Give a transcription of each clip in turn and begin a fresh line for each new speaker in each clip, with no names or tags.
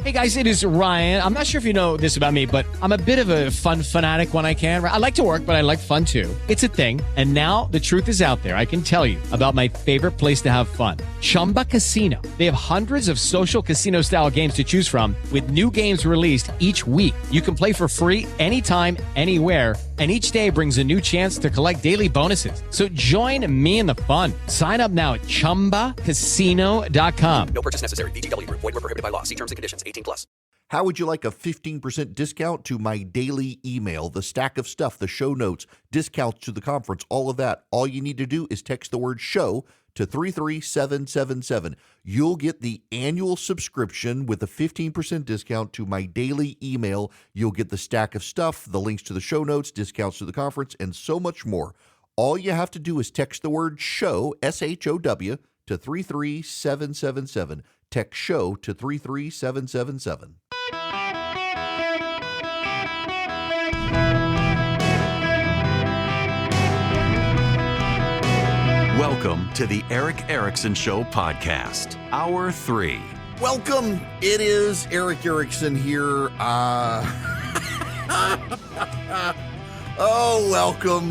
Hey guys, it is Ryan. I'm not sure if you know this about me, but I'm a bit of a fun fanatic when I can. I like to work, but I like fun too. It's a thing. And now the truth is out there. I can tell you about my favorite place to have fun. Chumba Casino. They have hundreds of social casino style games to choose from with new games released each week. You can play for free anytime, anywhere. And each day brings a new chance to collect daily bonuses. So join me in the fun. Sign up now at ChumbaCasino.com.
No purchase necessary. VGW Group. Void where prohibited by law. See terms and conditions. 18+.
How would you like a 15% discount to my daily email, the stack of stuff, the show notes, discounts to the conference, all of that? All you need to do is text the word show to 33777. You'll get the annual subscription with a 15% discount to my daily email. You'll get the stack of stuff, the links to the show notes, discounts to the conference, and so much more. All you have to do is text the word show, SHOW, to 33777. Text show to 33777.
Welcome to the Eric Erickson Show podcast, Hour 3.
Welcome. It is Eric Erickson here.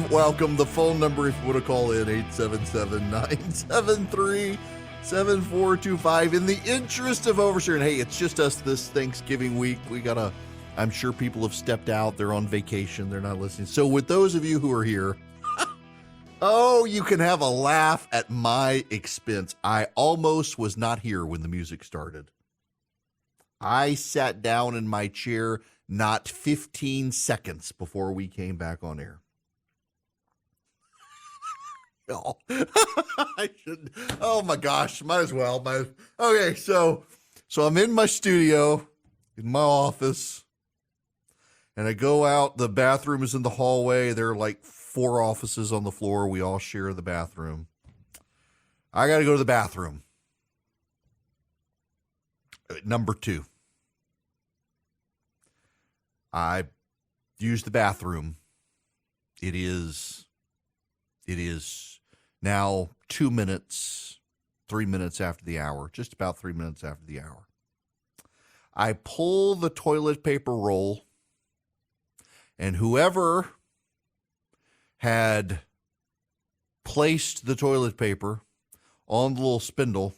Welcome. The phone number, if you want to call in, 877-973-7425. In the interest of oversharing, hey, it's just us this Thanksgiving week. I'm sure people have stepped out. They're on vacation. They're not listening. So with those of you who are here, you can have a laugh at my expense. I almost was not here when the music started. I sat down in my chair not 15 seconds before we came back on air. I should. Oh my gosh, might as well. Okay, so I'm in my studio, in my office, and I go out. The bathroom is in the hallway. There are like 4 offices on the floor. We all share the bathroom. I got to go to the bathroom. Number 2. I use the bathroom. It is now 2 minutes, 3 minutes after the hour, just about 3 minutes after the hour. I pull the toilet paper roll, and whoever had placed the toilet paper on the little spindle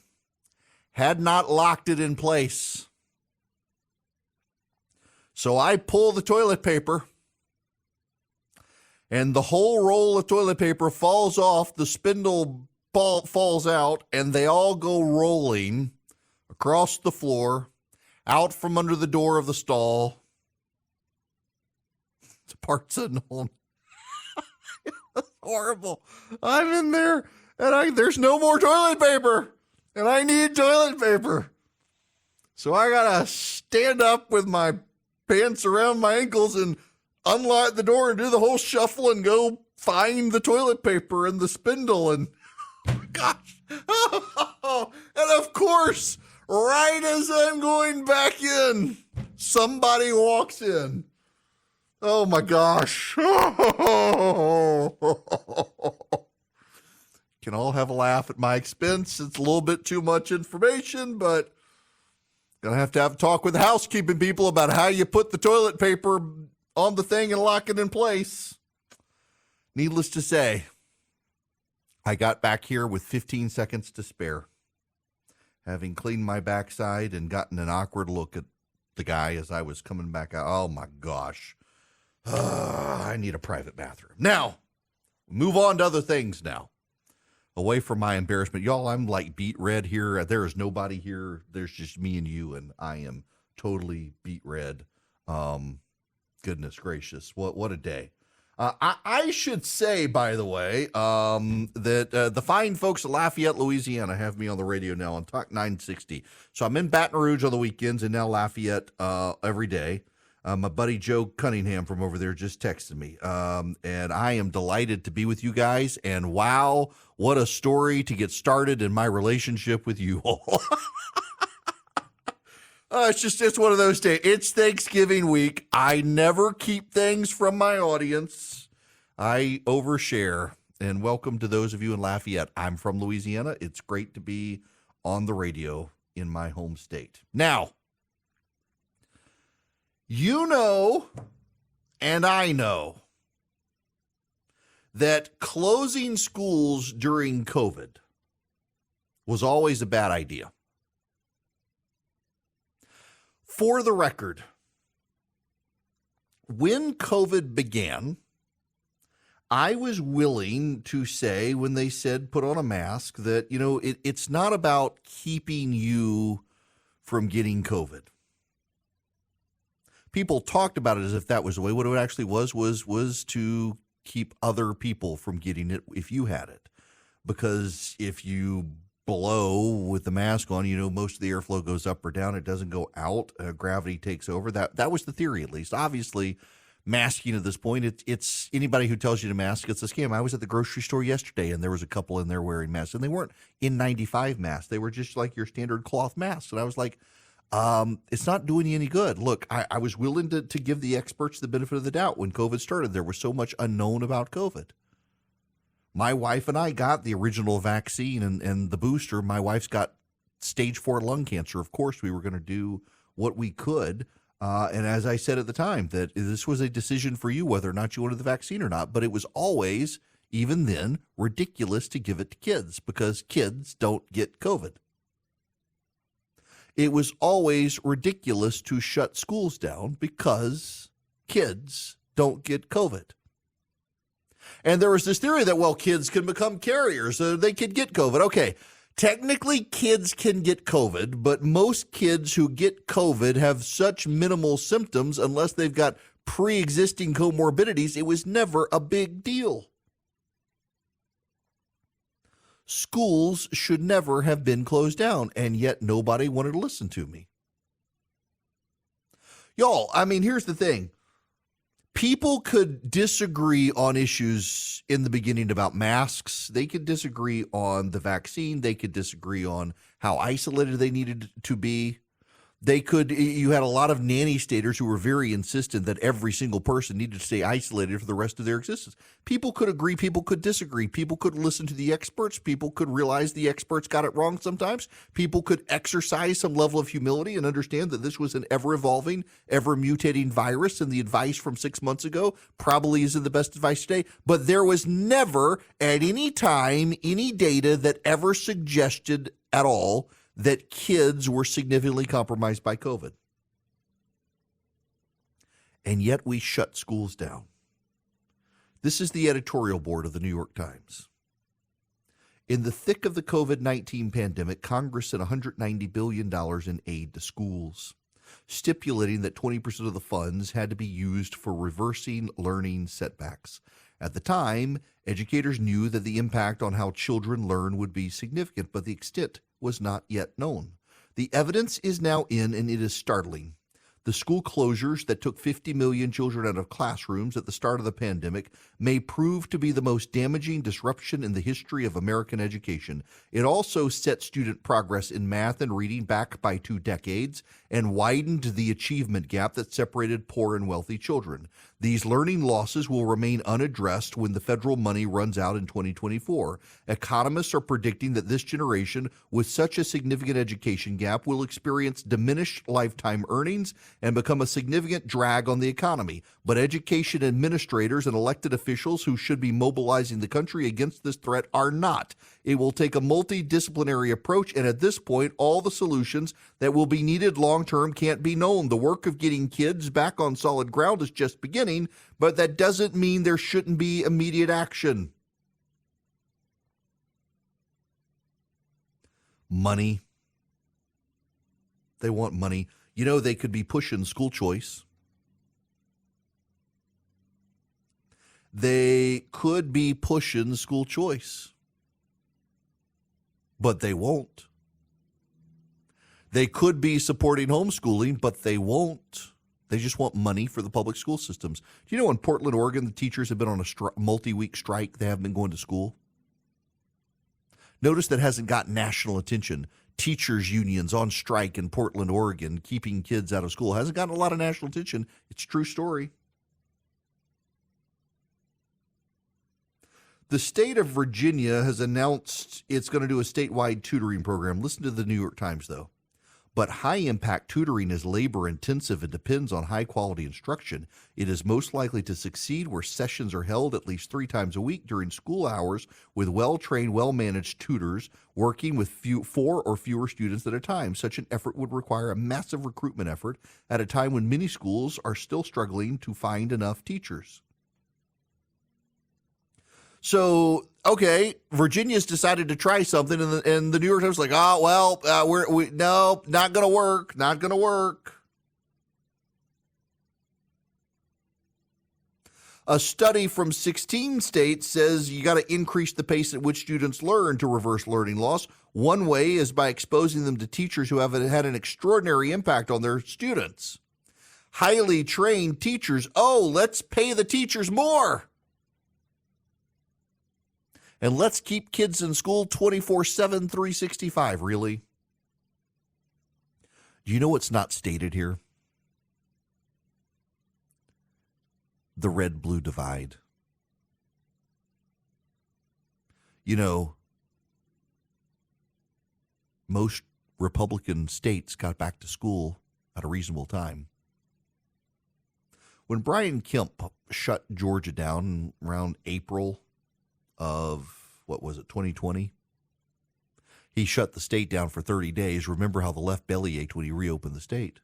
had not locked it in place. So I pull the toilet paper, and the whole roll of toilet paper falls off, the spindle falls out, and they all go rolling across the floor, out from under the door of the stall. It's parts unknown. It's horrible. I'm in there, and there's no more toilet paper, and I need toilet paper. So I got to stand up with my pants around my ankles and unlock the door and do the whole shuffle and go find the toilet paper and the spindle. And gosh, and of course, right as I'm going back in, somebody walks in. Oh my gosh. Can all have a laugh at my expense. It's a little bit too much information, but gonna have to talk with the housekeeping people about how you put the toilet paper on the thing and lock it in place. Needless to say, I got back here with 15 seconds to spare, having cleaned my backside and gotten an awkward look at the guy as I was coming back out. Oh my gosh. I need a private bathroom. Now, move on to other things now. Away from my embarrassment. Y'all, I'm like beet red here. There is nobody here. There's just me and you, and I am totally beet red. Goodness gracious. What a day. I should say, by the way, that the fine folks at Lafayette, Louisiana have me on the radio now on Talk 960. So I'm in Baton Rouge on the weekends and now Lafayette every day. My buddy Joe Cunningham from over there just texted me, and I am delighted to be with you guys. And wow, what a story to get started in my relationship with you all. It's one of those days. It's Thanksgiving week. I never keep things from my audience. I overshare. And welcome to those of you in Lafayette. I'm from Louisiana. It's great to be on the radio in my home state. Now, You know, and I know, that closing schools during COVID was always a bad idea. For the record, when COVID began, I was willing to say, when they said put on a mask, that, it's not about keeping you from getting COVID. People talked about it as if that was the way. What it actually was to keep other people from getting it if you had it. Because if you blow with the mask on, most of the airflow goes up or down. It doesn't go out. Gravity takes over. That was the theory, at least. Obviously, masking at this point, it's anybody who tells you to mask, it's a scam. I was at the grocery store yesterday, and there was a couple in there wearing masks, and they weren't N95 masks. They were just like your standard cloth masks. And I was like, it's not doing you any good. Look, I was willing to give the experts the benefit of the doubt when COVID started. There was so much unknown about COVID. My wife and I got the original vaccine and the booster. My wife's got stage 4 lung cancer. Of course, we were going to do what we could. And as I said at the time, that this was a decision for you whether or not you wanted the vaccine or not. But it was always, even then, ridiculous to give it to kids because kids don't get COVID. It was always ridiculous to shut schools down because kids don't get COVID. And there was this theory that, well, kids can become carriers, so they could get COVID. Okay, technically kids can get COVID, but most kids who get COVID have such minimal symptoms unless they've got pre-existing comorbidities, it was never a big deal. Schools should never have been closed down, and yet nobody wanted to listen to me. Y'all, here's the thing. People could disagree on issues in the beginning about masks. They could disagree on the vaccine. They could disagree on how isolated they needed to be. You had a lot of nanny staters who were very insistent that every single person needed to stay isolated for the rest of their existence. People could agree, people could disagree, people could listen to the experts, people could realize the experts got it wrong sometimes, people could exercise some level of humility and understand that this was an ever-evolving, ever-mutating virus, and the advice from 6 months ago probably isn't the best advice today. But there was never, at any time, any data that ever suggested at all that kids were significantly compromised by COVID. And yet we shut schools down. This is the editorial board of the New York Times. In the thick of the COVID-19 pandemic, Congress sent $190 billion in aid to schools, stipulating that 20% of the funds had to be used for reversing learning setbacks. At the time, educators knew that the impact on how children learn would be significant, but the extent was not yet known. The evidence is now in, and it is startling. The school closures that took 50 million children out of classrooms at the start of the pandemic may prove to be the most damaging disruption in the history of American education. It also set student progress in math and reading back by 2 decades and widened the achievement gap that separated poor and wealthy children. These learning losses will remain unaddressed when the federal money runs out in 2024. Economists are predicting that this generation with such a significant education gap will experience diminished lifetime earnings and become a significant drag on the economy. But education administrators and elected officials who should be mobilizing the country against this threat are not. It will take a multidisciplinary approach, and at this point, all the solutions that will be needed long-term can't be known. The work of getting kids back on solid ground is just beginning, but that doesn't mean there shouldn't be immediate action. Money. They want money. They could be pushing school choice. They could be pushing school choice, but they won't. They could be supporting homeschooling, but they won't. They just want money for the public school systems. Do you know in Portland, Oregon, the teachers have been on a multi-week strike? They haven't been going to school. Notice that hasn't got national attention. Teachers unions on strike in Portland, Oregon, keeping kids out of school. Hasn't gotten a lot of national attention. It's a true story. The state of Virginia has announced it's going to do a statewide tutoring program. Listen to the New York Times, though. But high-impact tutoring is labor-intensive and depends on high-quality instruction. It is most likely to succeed where sessions are held at least 3 times a week during school hours with well-trained, well-managed tutors working with 4 or fewer students at a time. Such an effort would require a massive recruitment effort at a time when many schools are still struggling to find enough teachers. So, okay, Virginia's decided to try something, and the New York Times is like, no, not going to work, not going to work. A study from 16 states says you got to increase the pace at which students learn to reverse learning loss. One way is by exposing them to teachers who have had an extraordinary impact on their students. Highly trained teachers, let's pay the teachers more. And let's keep kids in school 24/7, 365, really? Do you know what's not stated here? The red-blue divide. You know, most Republican states got back to school at a reasonable time. When Brian Kemp shut Georgia down around April of, 2020? He shut the state down for 30 days. Remember how the left belly ached when he reopened the state.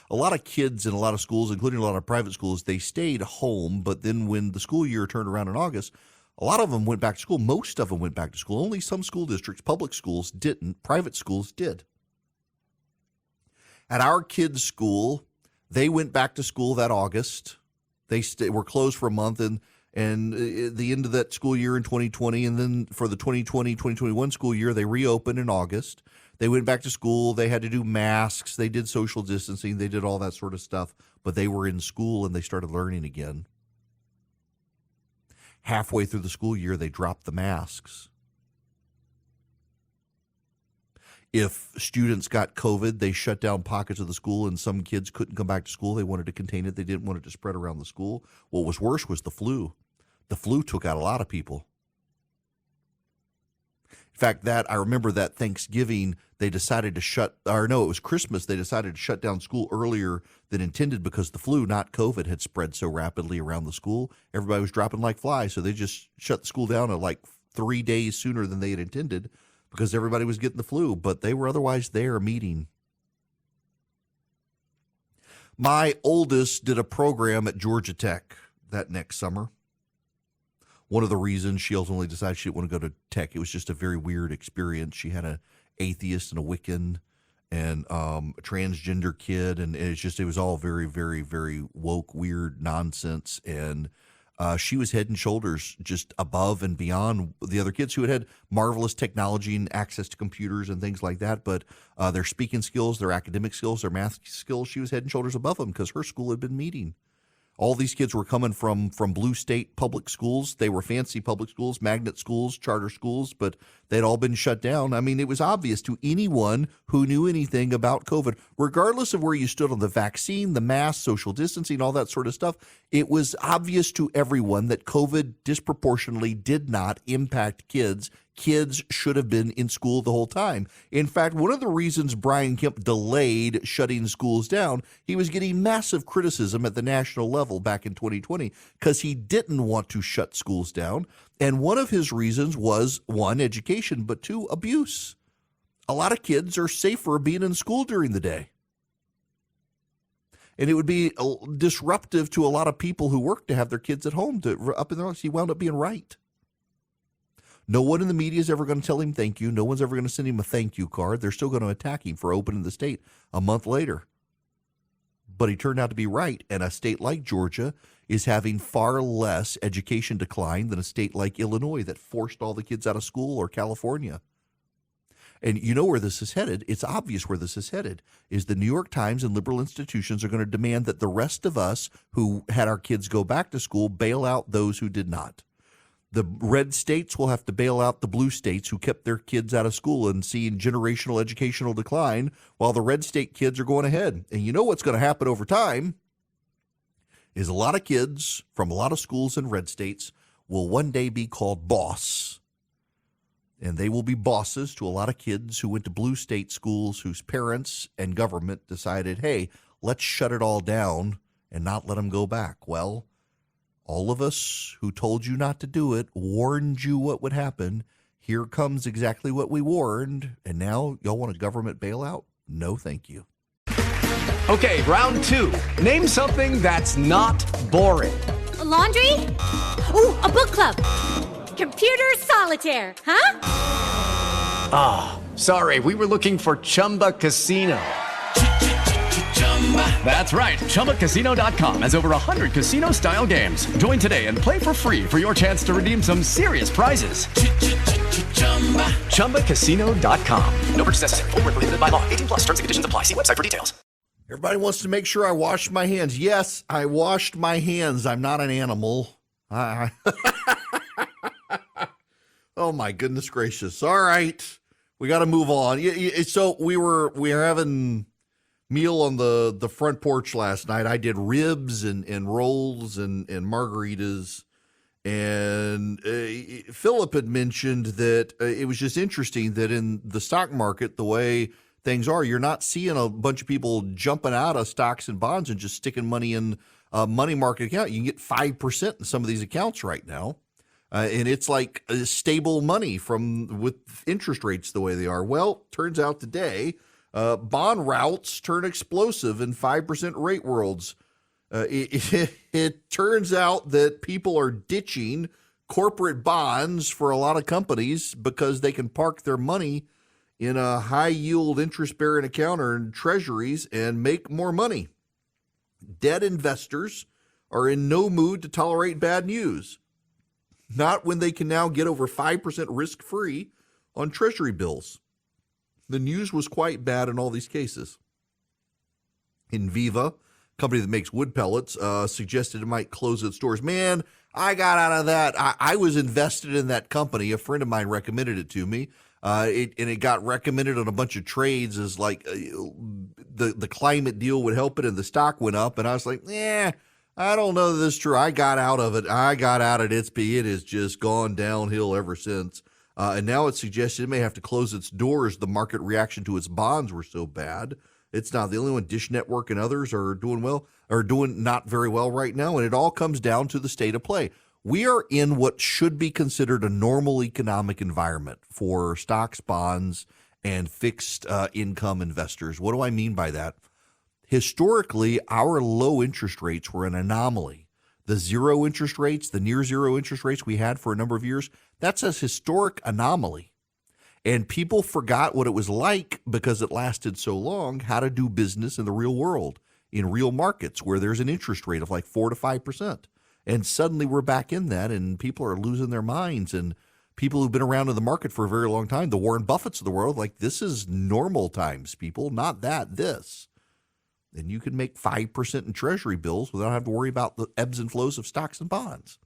A lot of kids in a lot of schools, including a lot of private schools, they stayed home, but then when the school year turned around in August, a lot of them went back to school. Most of them went back to school. Only some school districts, public schools, didn't. Private schools did. At our kids' school, they went back to school that August. They were closed for a month, and the end of that school year in 2020, and then for the 2020-2021 school year, they reopened in August. They went back to school. They had to do masks. They did social distancing. They did all that sort of stuff, but they were in school and they started learning again. Halfway through the school year, they dropped the masks. If students got COVID, they shut down pockets of the school, and some kids couldn't come back to school. They wanted to contain it. They didn't want it to spread around the school. What was worse was the flu. The flu took out a lot of people. In fact, I remember that Thanksgiving, they decided to it was Christmas, they decided to shut down school earlier than intended because the flu, not COVID, had spread so rapidly around the school. Everybody was dropping like flies, so they just shut the school down at like 3 days sooner than they had intended, because everybody was getting the flu, but they were otherwise there meeting. My oldest did a program at Georgia Tech that next summer. One of the reasons she ultimately decided she didn't want to go to Tech, it was just a very weird experience. She had an atheist and a Wiccan and a transgender kid, and it was all very, very, very woke, weird nonsense, and she was head and shoulders just above and beyond the other kids who had marvelous technology and access to computers and things like that. But their speaking skills, their academic skills, their math skills, she was head and shoulders above them because her school had been meeting. All these kids were coming from blue state public schools. They were fancy public schools, magnet schools, charter schools, but they'd all been shut down. I mean, it was obvious to anyone who knew anything about COVID, regardless of where you stood on the vaccine, the mask, social distancing, all that sort of stuff. It was obvious to everyone that COVID disproportionately did not impact kids. Kids should have been in school the whole time. In fact, one of the reasons Brian Kemp delayed shutting schools down, he was getting massive criticism at the national level back in 2020 because he didn't want to shut schools down. And one of his reasons was, 1, education, but 2, abuse. A lot of kids are safer being in school during the day. And it would be disruptive to a lot of people who work to have their kids at home up in their house. He wound up being right. No one in the media is ever going to tell him thank you. No one's ever going to send him a thank you card. They're still going to attack him for opening the state a month later. But he turned out to be right. And a state like Georgia is having far less education decline than a state like Illinois that forced all the kids out of school, or California. And you know where this is headed. It's obvious where this is headed, is the New York Times and liberal institutions are going to demand that the rest of us who had our kids go back to school bail out those who did not. The red states will have to bail out the blue states who kept their kids out of school and seeing generational educational decline, while the red state kids are going ahead. And you know what's going to happen over time is a lot of kids from a lot of schools in red states will one day be called boss. And they will be bosses to a lot of kids who went to blue state schools whose parents and government decided, hey, let's shut it all down and not let them go back. Well, all of us who told you not to do it warned you what would happen. Here comes exactly what we warned. And now y'all want a government bailout? No, thank you.
Okay, round two. Name something that's not boring.
A laundry? Ooh, a book club. Computer solitaire, huh?
Sorry, we were looking for Chumba Casino. That's right. ChumbaCasino.com has over 100 casino-style games. Join today and play for free for your chance to redeem some serious prizes. ChumbaCasino.com.
No purchase necessary. Void where prohibited by law. 18 plus terms and conditions apply. See website for details.
Everybody wants to make sure I wash my hands. Yes, I washed my hands. I'm not an animal. Oh, my goodness gracious. All right. We got to move on. So we were having meal on the front porch last night. I did ribs and rolls and margaritas. And Philip had mentioned that it was just interesting that in the stock market, the way things are, you're not seeing a bunch of people jumping out of stocks and bonds and just sticking money in a money market account. You can get 5% in some of these accounts right now. And it's like stable money with interest rates the way they are. Well, turns out today, bond routes turn explosive in 5% rate worlds. It turns out that people are ditching corporate bonds for a lot of companies because they can park their money in a high-yield interest-bearing account or in treasuries and make more money. Debt investors are in no mood to tolerate bad news. Not when they can now get over 5% risk-free on treasury bills. The news was quite bad in all these cases. Inviva, company that makes wood pellets, suggested it might close its doors. Man, I got out of that. I was invested in that company. A friend of mine recommended it to me. It got recommended on a bunch of trades as like the climate deal would help it, and the stock went up. And I was like, I don't know that this is true. I got out of it. It has just gone downhill ever since. And now it's suggested it may have to close its doors. The market reaction to its bonds were so bad. It's not the only one. Dish Network and others are doing not very well right now. And it all comes down to the state of play. We are in what should be considered a normal economic environment for stocks, bonds, and fixed income investors. What do I mean by that? Historically, our low interest rates were an anomaly. The zero interest rates, the near zero interest rates we had for a number of years, that's a historic anomaly. And people forgot what it was like because it lasted so long, how to do business in the real world, in real markets where there's an interest rate of like 4 to 5%. And suddenly we're back in that, and people are losing their minds. And people who've been around in the market for a very long time, the Warren Buffetts of the world, like, this is normal times, people, not this. And you can make 5% in treasury bills without having to worry about the ebbs and flows of stocks and bonds.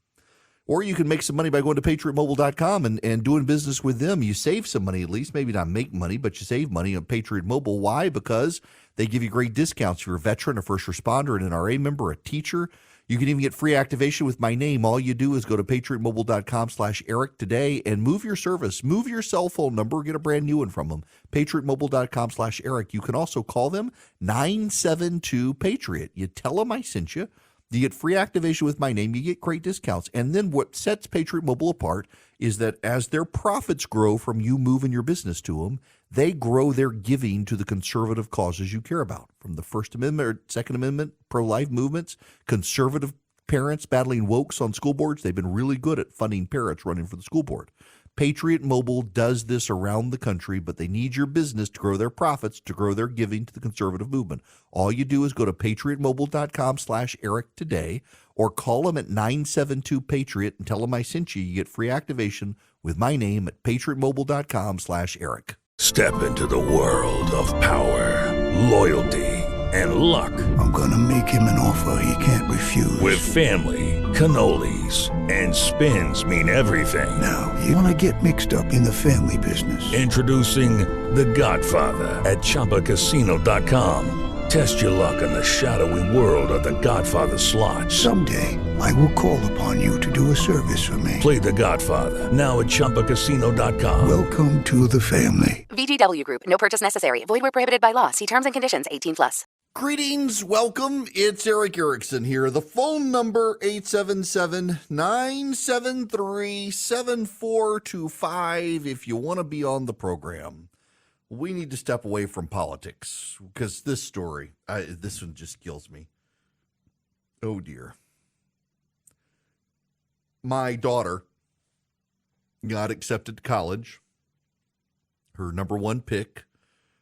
Or you can make some money by going to PatriotMobile.com and doing business with them. You save some money at least, maybe not make money, but you save money on Patriot Mobile. Why? Because they give you great discounts if you're a veteran, a first responder, an NRA member, a teacher. You can even get free activation with my name. All you do is go to PatriotMobile.com/Eric today and move your service. Move your cell phone number. Get a brand new one from them. PatriotMobile.com/Eric. You can also call them 972-PATRIOT. You tell them I sent you. You get free activation with my name. You get great discounts. And then what sets Patriot Mobile apart is that as their profits grow from you moving your business to them, they grow their giving to the conservative causes you care about, from the First Amendment or Second Amendment, pro-life movements, conservative parents battling wokes on school boards. They've been really good at funding parents running for the school board. Patriot Mobile does this around the country, but they need your business to grow their profits, to grow their giving to the conservative movement. All you do is go to PatriotMobile.com/Eric today, or call them at 972-PATRIOT and tell them I sent you. You get free activation with my name at PatriotMobile.com/Eric.
Step into the world of power, loyalty, and luck.
I'm gonna make him an offer he can't refuse.
With family, cannolis, and spins mean everything.
Now, you wanna get mixed up in the family business.
Introducing The Godfather at ChumbaCasino.com. Test your luck in the shadowy world of The Godfather slot.
Someday, I will call upon you to do a service for me.
Play The Godfather, now at ChumbaCasino.com.
Welcome to the family.
VGW Group. No purchase necessary. Void where prohibited by law. See terms and conditions. 18+.
Greetings, welcome. It's Eric Erickson here. The phone number 877-973-7425 if you want to be on the program. We need to step away from politics because this story, this one just kills me. Oh dear. My daughter got accepted to college. Her number one pick,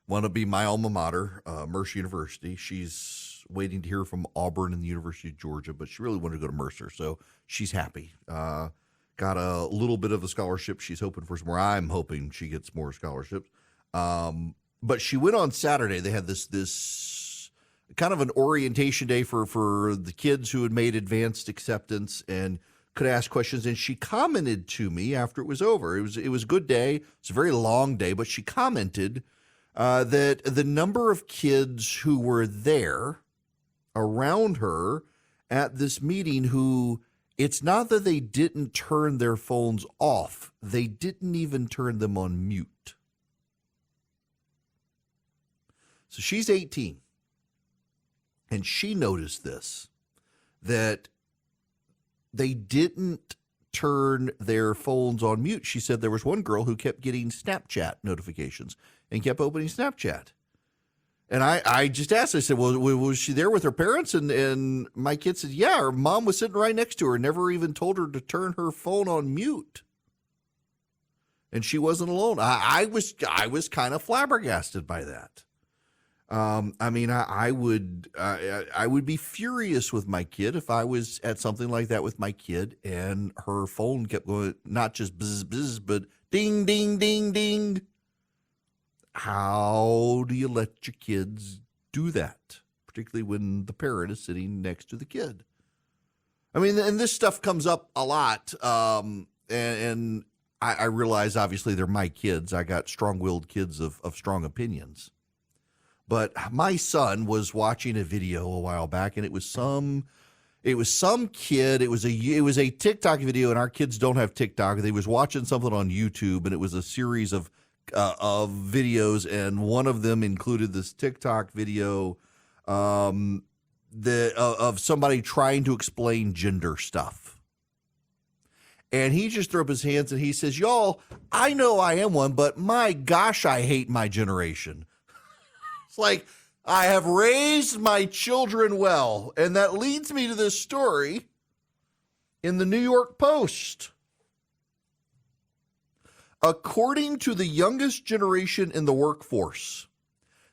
want to be my alma mater, Mercer University. She's waiting to hear from Auburn and the University of Georgia, but she really wanted to go to Mercer, so she's happy. Got a little bit of a scholarship. She's hoping for some more. I'm hoping she gets more scholarships. But she went on Saturday. They had this kind of an orientation day for the kids who had made advanced acceptance and could ask questions. And she commented to me after it was over. It was a good day. It's a very long day, but she commented that the number of kids who were there around her at this meeting who it's not that they didn't turn their phones off. They didn't even turn them on mute. So she's 18, and she noticed this, that they didn't turn their phones on mute. She said there was one girl who kept getting Snapchat notifications and kept opening Snapchat. And I just asked, I said, well, was she there with her parents? And my kid said, yeah, her mom was sitting right next to her, never even told her to turn her phone on mute. And she wasn't alone. I was kind of flabbergasted by that. I mean, I would be furious with my kid if I was at something like that with my kid and her phone kept going, not just buzz, buzz, but ding, ding, ding, ding. How do you let your kids do that, particularly when the parent is sitting next to the kid? I mean, and this stuff comes up a lot, and I realize, obviously, they're my kids. I got strong-willed kids of strong opinions. But my son was watching a video a while back, and it was some kid. It was a TikTok video, and our kids don't have TikTok. They was watching something on YouTube, and it was a series of videos, and one of them included this TikTok video of somebody trying to explain gender stuff. And he just threw up his hands and he says, y'all, I know I am one, but my gosh, I hate my generation. It's like, I have raised my children well. And that leads me to this story in the New York Post. According to the youngest generation in the workforce,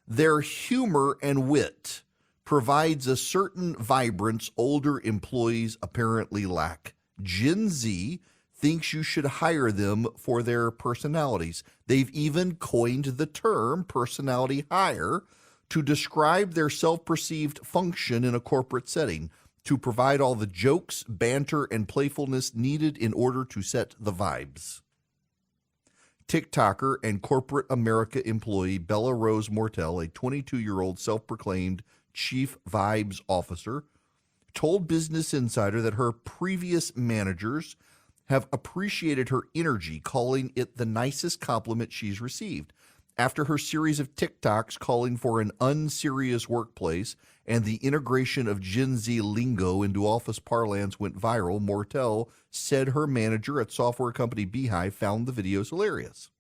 their humor and wit provides a certain vibrance older employees apparently lack. Gen Z thinks you should hire them for their personalities. They've even coined the term personality hire to describe their self-perceived function in a corporate setting, to provide all the jokes, banter, and playfulness needed in order to set the vibes. TikToker and corporate America employee Bella Rose Mortel, a 22-year-old self-proclaimed chief vibes officer, told Business Insider that her previous managers have appreciated her energy, calling it the nicest compliment she's received. After her series of TikToks calling for an unserious workplace and the integration of Gen Z lingo into office parlance went viral, Mortel said her manager at software company Beehive found the videos hilarious.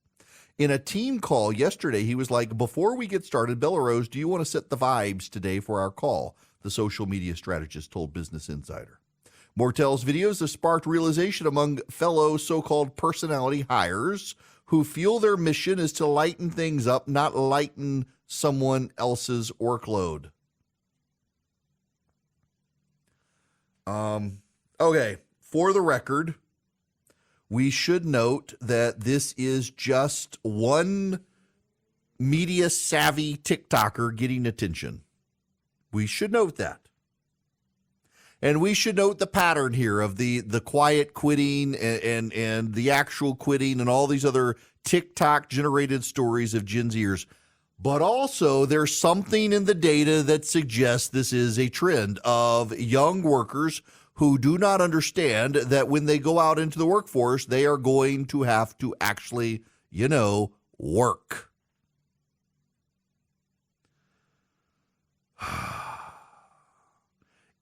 In a team call yesterday, he was like, before we get started, Bella Rose, do you want to set the vibes today for our call? The social media strategist told Business Insider. Mortel's videos have sparked realization among fellow so-called personality hires who feel their mission is to lighten things up, not lighten someone else's workload. Okay, for the record, we should note that this is just one media-savvy TikToker getting attention. We should note that. And we should note the pattern here of the quiet quitting and the actual quitting and all these other TikTok-generated stories of Gen Zers. But also, there's something in the data that suggests this is a trend of young workers who do not understand that when they go out into the workforce, they are going to have to actually, work.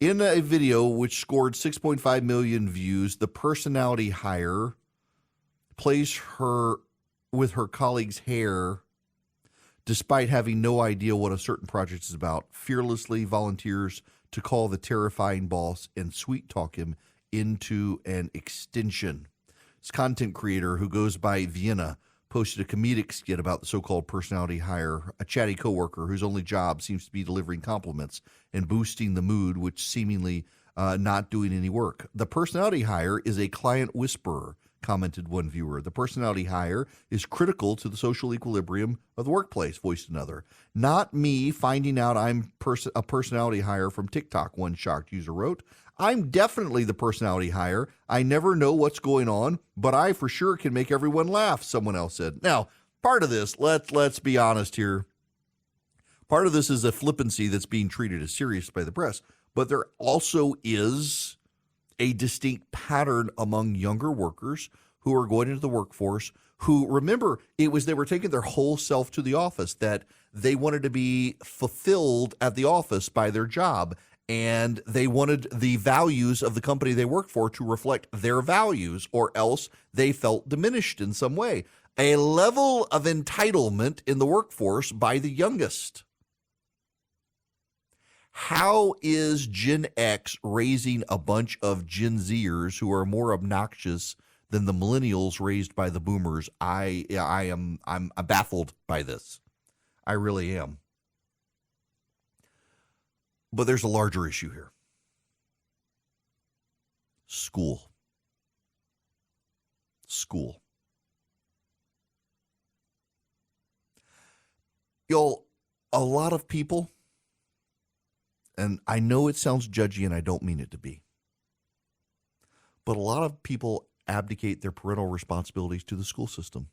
In a video which scored 6.5 million views, the personality hire plays her with her colleague's hair despite having no idea what a certain project is about, fearlessly volunteers to call the terrifying boss and sweet-talk him into an extension. This content creator, who goes by Vienna, posted a comedic skit about the so-called personality hire, a chatty coworker whose only job seems to be delivering compliments and boosting the mood, which seemingly not doing any work. The personality hire is a client whisperer, commented one viewer. The personality hire is critical to the social equilibrium of the workplace, voiced another. Not me finding out I'm a personality hire from TikTok, one shocked user wrote. I'm definitely the personality hire. I never know what's going on, but I for sure can make everyone laugh, someone else said. Now, part of this, let's be honest here. Part of this is a flippancy that's being treated as serious by the press, but there also is a distinct pattern among younger workers who are going into the workforce who, remember, they were taking their whole self to the office, that they wanted to be fulfilled at the office by their job, and they wanted the values of the company they worked for to reflect their values, or else they felt diminished in some way. A level of entitlement in the workforce by the youngest. How is Gen X raising a bunch of Gen Zers who are more obnoxious than the millennials raised by the boomers? I'm baffled by this. I really am. But there's a larger issue here. School. Y'all, a lot of people, and I know it sounds judgy and I don't mean it to be, but a lot of people abdicate their parental responsibilities to the school system.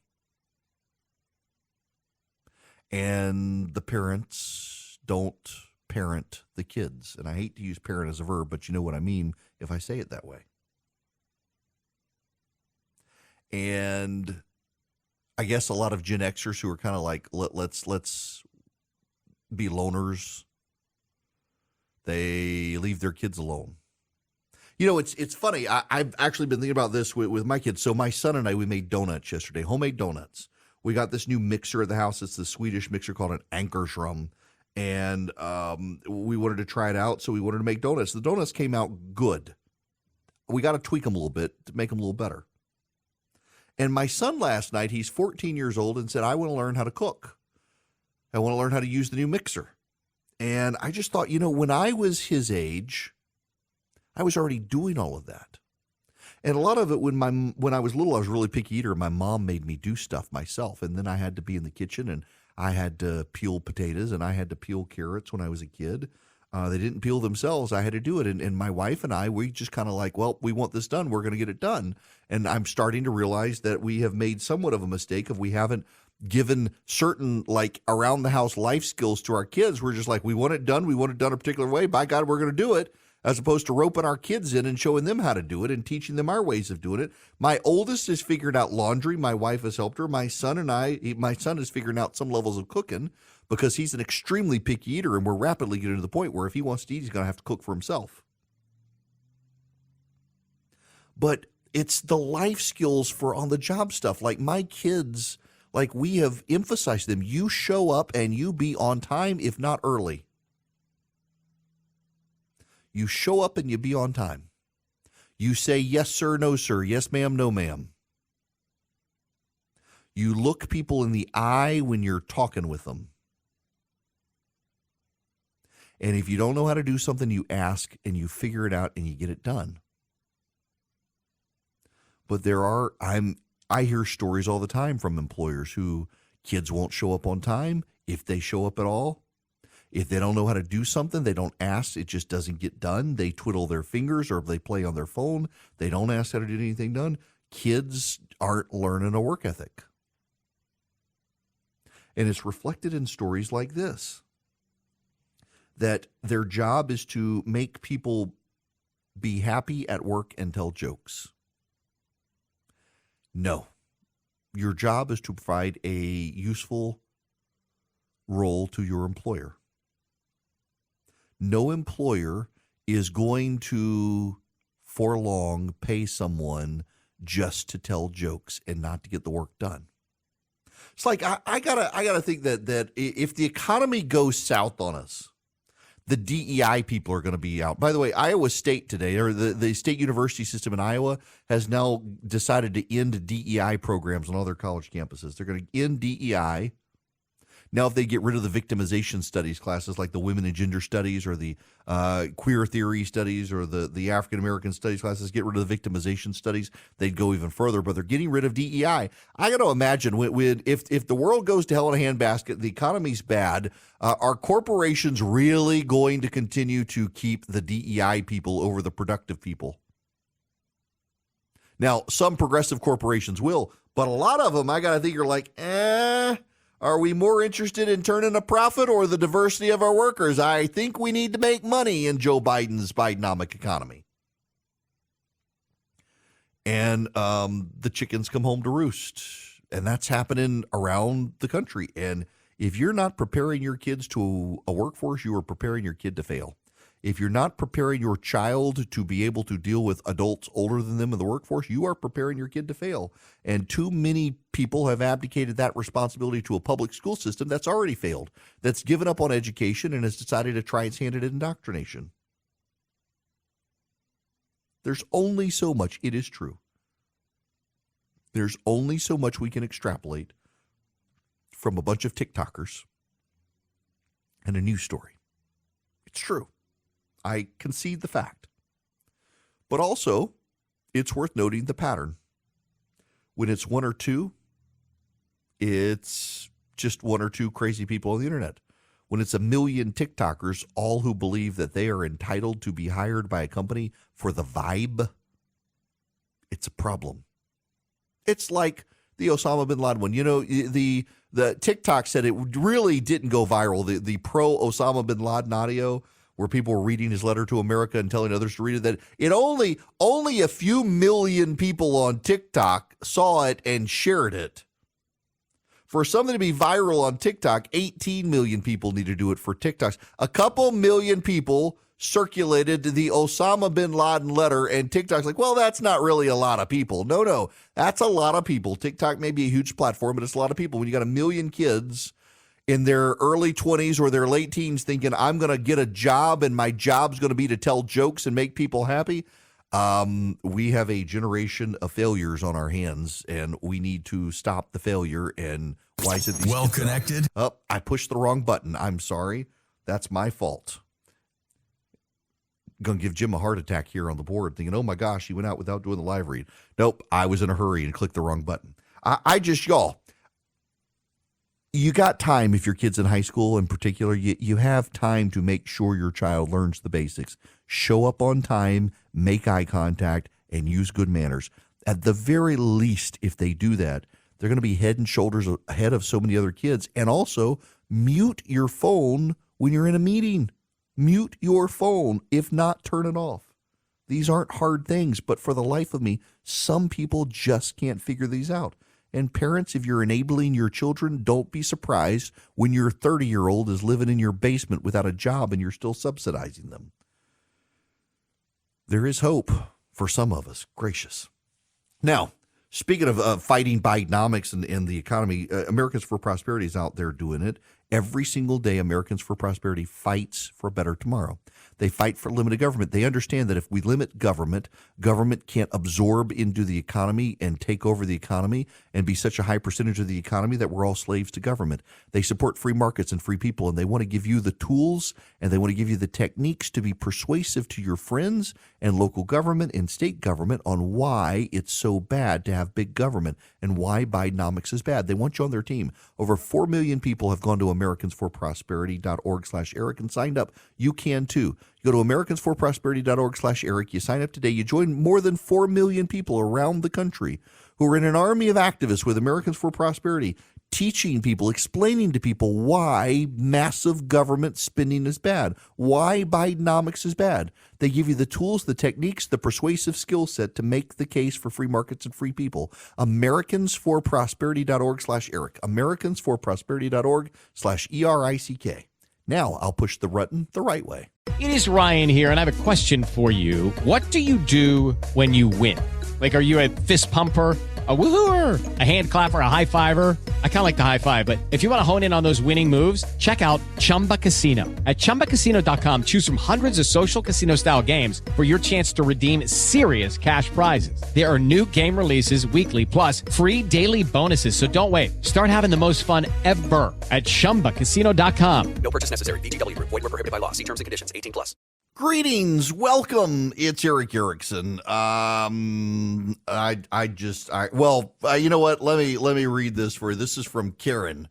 And the parents don't parent the kids. And I hate to use parent as a verb, but you know what I mean if I say it that way. And I guess a lot of Gen Xers who are kind of like, let's be loners, they leave their kids alone. It's funny. I've actually been thinking about this with my kids. So my son and I, we made donuts yesterday, homemade donuts. We got this new mixer at the house. It's the Swedish mixer called an Ankersrum. And we wanted to try it out, so we wanted to make donuts. The donuts came out good. We got to tweak them a little bit to make them a little better. And my son last night, he's 14 years old, and said, I want to learn how to cook. I want to learn how to use the new mixer. And I just thought, when I was his age, I was already doing all of that. And a lot of it, when I was little, I was a really picky eater. My mom made me do stuff myself. And then I had to be in the kitchen, and I had to peel potatoes, and I had to peel carrots when I was a kid. They didn't peel themselves. I had to do it. And my wife and I, we just kind of like, well, we want this done. We're going to get it done. And I'm starting to realize that we have made somewhat of a mistake if we haven't given certain around the house life skills to our kids. We're just like, we want it done. We want it done a particular way. By God, we're going to do it. As opposed to roping our kids in and showing them how to do it and teaching them our ways of doing it. My oldest has figured out laundry. My wife has helped her. My son is figuring out some levels of cooking because he's an extremely picky eater, and we're rapidly getting to the point where if he wants to eat, he's going to have to cook for himself. But it's the life skills for on-the-job stuff. Like my kids, we have emphasized them. You show up and you be on time, if not early. You show up and you be on time. You say yes, sir, no, sir. Yes, ma'am, no, ma'am. You look people in the eye when you're talking with them. And if you don't know how to do something, you ask and you figure it out and you get it done. But I hear stories all the time from employers who kids won't show up on time, if they show up at all. If they don't know how to do something, they don't ask. It just doesn't get done. They twiddle their fingers, or if they play on their phone, they don't ask how to get anything done. Kids aren't learning a work ethic. And it's reflected in stories like this, that their job is to make people be happy at work and tell jokes. No. Your job is to provide a useful role to your employer. No employer is going to, for long, pay someone just to tell jokes and not to get the work done. It's like I gotta think that if the economy goes south on us, the DEI people are going to be out. By the way, Iowa State today, or the state university system in Iowa, has now decided to end DEI programs on all their college campuses. They're going to end DEI. Now, if they get rid of the victimization studies classes like the women and gender studies or the queer theory studies or the African-American studies classes, get rid of the victimization studies, they'd go even further. But they're getting rid of DEI. I got to imagine if the world goes to hell in a handbasket, the economy's bad, are corporations really going to continue to keep the DEI people over the productive people? Now, some progressive corporations will, but a lot of them, I got to think, are like, are we more interested in turning a profit or the diversity of our workers? I think we need to make money in Joe Biden's Bidenomic economy. And the chickens come home to roost. And that's happening around the country. And if you're not preparing your kids to a workforce, you are preparing your kid to fail. If you're not preparing your child to be able to deal with adults older than them in the workforce, you are preparing your kid to fail. And too many people have abdicated that responsibility to a public school system that's already failed, that's given up on education and has decided to try its hand at indoctrination. There's only so much, it is true. There's only so much we can extrapolate from a bunch of TikTokers and a news story. It's true. I concede the fact. But also, it's worth noting the pattern. When it's one or two, it's just one or two crazy people on the internet. When it's a million TikTokers, all who believe that they are entitled to be hired by a company for the vibe, it's a problem. It's like the Osama bin Laden one. You know, the TikTok said it really didn't go viral. The pro Osama bin Laden audio, where people were reading his letter to America and telling others to read it, that it only a few million people on TikTok saw it and shared it. For something to be viral on TikTok, 18 million people need to do it for TikToks. A couple million people circulated the Osama bin Laden letter, and TikTok's like, well, that's not really a lot of people. No, that's a lot of people. TikTok may be a huge platform, but it's a lot of people. When you got a million kids in their early 20s or their late teens thinking, I'm going to get a job and my job's going to be to tell jokes and make people happy, we have a generation of failures on our hands, and we need to stop the failure. And why is it these
well connected?
Oh, I pushed the wrong button. I'm sorry. That's my fault. Going to give Jim a heart attack here on the board, thinking, oh my gosh, he went out without doing the live read. Nope, I was in a hurry and clicked the wrong button. Y'all, you got time if your kid's in high school in particular. You have time to make sure your child learns the basics. Show up on time, make eye contact, and use good manners. At the very least, if they do that, they're going to be head and shoulders ahead of so many other kids. And also, mute your phone when you're in a meeting. Mute your phone. If not, turn it off. These aren't hard things, but for the life of me, some people just can't figure these out. And parents, if you're enabling your children, don't be surprised when your 30-year-old is living in your basement without a job and you're still subsidizing them. There is hope for some of us. Gracious. Now, speaking of fighting Bidenomics and the economy, Americans for Prosperity is out there doing it. Every single day, Americans for Prosperity fights for a better tomorrow. They fight for limited government. They understand that if we limit government, government can't absorb into the economy and take over the economy and be such a high percentage of the economy that we're all slaves to government. They support free markets and free people, and they want to give you the tools and they want to give you the techniques to be persuasive to your friends and local government and state government on why it's so bad to have big government and why Bidenomics is bad. They want you on their team. Over 4 million people have gone to americansforprosperity.org/Eric and signed up. You can too. You go to americansforprosperity.org/Eric. You sign up today. You join more than 4 million people around the country who are in an army of activists with Americans for Prosperity, teaching people, explaining to people why massive government spending is bad, why Bidenomics is bad. They give you the tools, the techniques, the persuasive skill set to make the case for free markets and free people. Americansforprosperity.org/Eric. Americansforprosperity.org/ERICK. Now I'll push the button the right way.
It is Ryan here, and I have a question for you. What do you do when you win? Like, are you a fist pumper, a woohooer, a hand clapper, a high fiver? I kind of like the high five, but if you want to hone in on those winning moves, check out Chumba Casino. At ChumbaCasino.com, choose from hundreds of social casino-style games for your chance to redeem serious cash prizes. There are new game releases weekly, plus free daily bonuses. So don't wait. Start having the most fun ever at ChumbaCasino.com.
No purchase necessary. VGW Group. Void where prohibited by law. See terms and conditions. 18+.
Greetings, welcome. It's Eric Erickson. You know what? Let me read this for you. This is from Karen.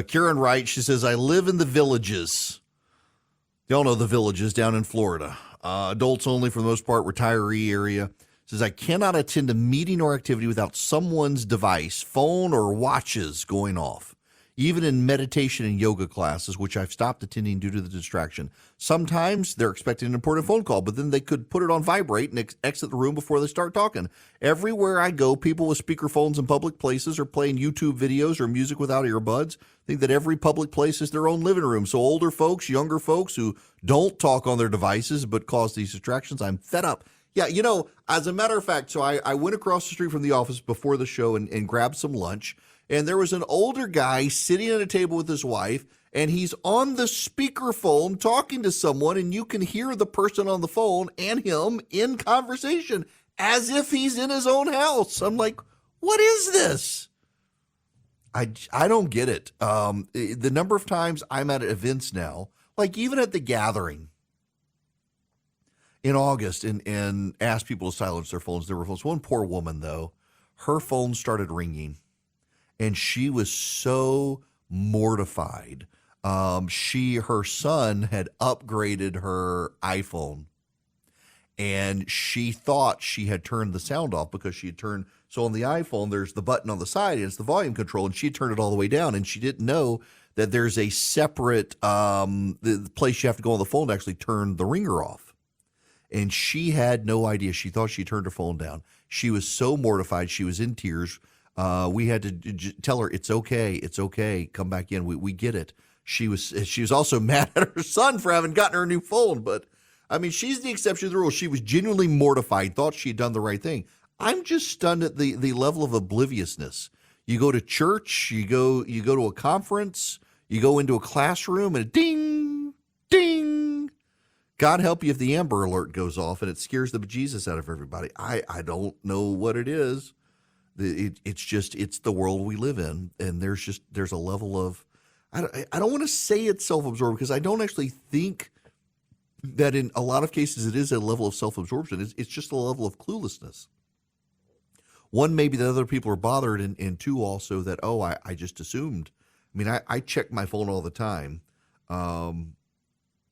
Karen writes. She says, "I live in the Villages." Y'all know the Villages down in Florida. Adults only, for the most part, retiree area. Says, "I cannot attend a meeting or activity without someone's device, phone or watches going off. Even in meditation and yoga classes, which I've stopped attending due to the distraction. Sometimes they're expecting an important phone call, but then they could put it on vibrate and exit the room before they start talking. Everywhere I go, people with speakerphones in public places are playing YouTube videos or music without earbuds. Think that every public place is their own living room. So older folks, younger folks who don't talk on their devices but cause these distractions, I'm fed up." Yeah, you know, as a matter of fact, so I went across the street from the office before the show and grabbed some lunch. And there was an older guy sitting at a table with his wife, and he's on the speakerphone talking to someone, and you can hear the person on the phone and him in conversation as if he's in his own house. I'm like, what is this? I don't get it. The number of times I'm at events now, like even at the gathering in August, and asked people to silence their phones. There was one poor woman, though. Her phone started ringing. And she was so mortified. Her son had upgraded her iPhone, and she thought she had turned the sound off because she had turned. So on the iPhone, there's the button on the side, and it's the volume control, and she turned it all the way down, and she didn't know that there's a separate the place you have to go on the phone to actually turn the ringer off. And she had no idea. She thought she turned her phone down. She was so mortified. She was in tears. We had to tell her, it's okay, come back in. We get it. She was also mad at her son for having gotten her a new phone. But, I mean, she's the exception to the rule. She was genuinely mortified, thought she had done the right thing. I'm just stunned at the level of obliviousness. You go to church, you go to a conference, you go into a classroom, and ding, ding. God help you if the Amber Alert goes off and it scares the bejesus out of everybody. I don't know what it is. It's the world we live in, and there's a level of, I don't want to say it's self-absorbed, because I don't actually think that in a lot of cases it is a level of self-absorption. It's just a level of cluelessness. One, maybe that other people are bothered, and two, also that, I just assumed. I mean, I check my phone all the time,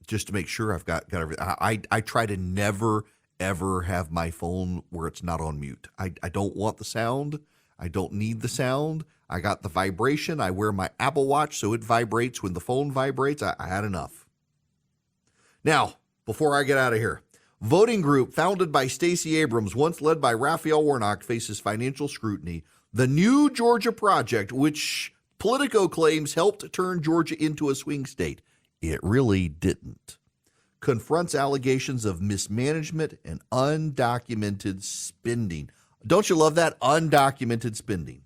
just to make sure I've got everything. I try to never ever have my phone where it's not on mute. I don't want the sound. I don't need the sound. I got the vibration. I wear my Apple Watch, so it vibrates when the phone vibrates. I had enough. Now, before I get out of here, voting group founded by Stacey Abrams, once led by Raphael Warnock, faces financial scrutiny. The New Georgia Project, which Politico claims helped turn Georgia into a swing state. It really didn't. Confronts allegations of mismanagement and undocumented spending. Don't you love that? Undocumented spending.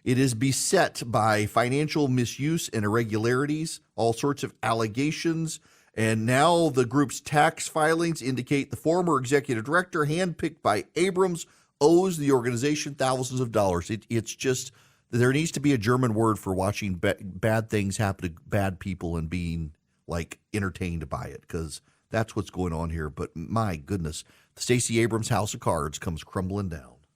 It is beset by financial misuse and irregularities, all sorts of allegations, and now the group's tax filings indicate the former executive director, handpicked by Abrams, owes the organization thousands of dollars. It's just, there needs to be a German word for watching bad things happen to bad people and being like entertained by it, because that's what's going on here. But my goodness, the Stacey Abrams house of cards comes crumbling down.